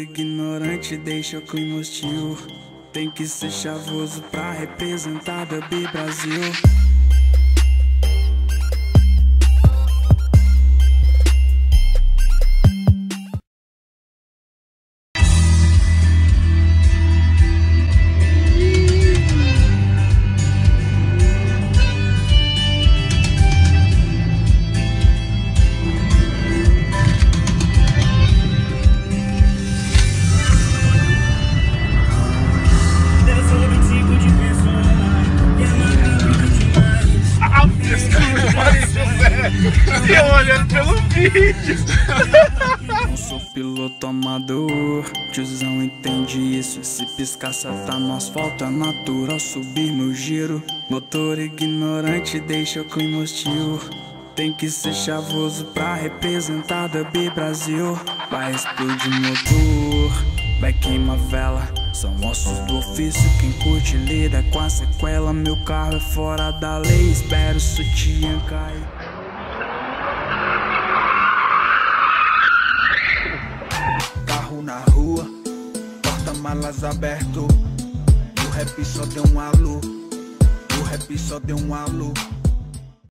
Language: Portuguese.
ignorante deixa o clima hostil. Tem que ser chavoso pra representar a Dub Brasil. Eu olhando pelo vídeo. Não sou piloto amador, tiozão entende isso. Se piscar tá no asfalto, é natural subir no giro. Motor ignorante deixa o clima hostil. Tem que ser chavoso pra representar Dub Brasil. Vai explodir motor, vai queimar vela. São ossos do ofício, quem curte lida com a sequela. Meu carro é fora da lei, espero o sutiã cair. Carro na rua, porta-malas aberto. O rap só deu um alô, o rap só deu um alô.